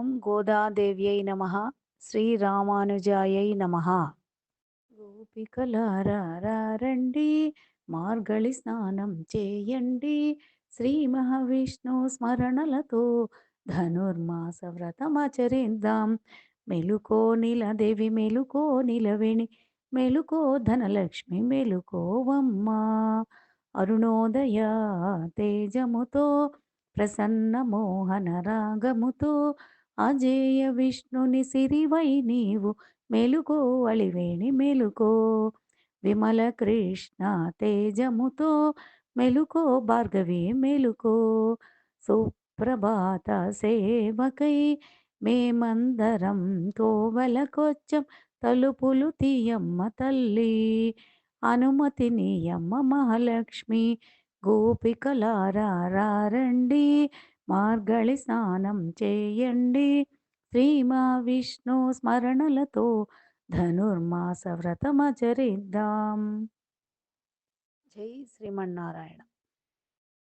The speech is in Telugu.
ఓం గోదాదేవ్యై నమః. శ్రీరామానుజాయై నమః. గోపికలారా రండి, మార్గళి స్నానం చేయండి. శ్రీ మహావిష్ణు స్మరణలతో ధనుర్మాస వ్రతమాచరిద్దాం. మెలుకో నీలదేవి మెలుకో నీలవేణి మెలుకో ధనలక్ష్మి మెలుకోవమ్మా. అరుణోదయ తేజముతో ప్రసన్న మోహన రాగముతో అజేయ విష్ణుని సిరివై నీవు మెలుకో అళివేణి మెలుకో. విమల కృష్ణ తేజముతో మెలుకో భార్గవి మెలుకో. సుప్రభాత సేవకై మేమందరం కోవలకొచ్చం. తలుపులు తీయమ్మ తల్లి, అనుమతి నీయమ్మ మహాలక్ష్మి. గోపికలారా రండి, మార్గళి స్నానం చేయండి. శ్రీ మహావిష్ణు స్మరణలతో ధనుర్మాస వ్రతమాచరిద్దాం. జై శ్రీమన్నారాయణ.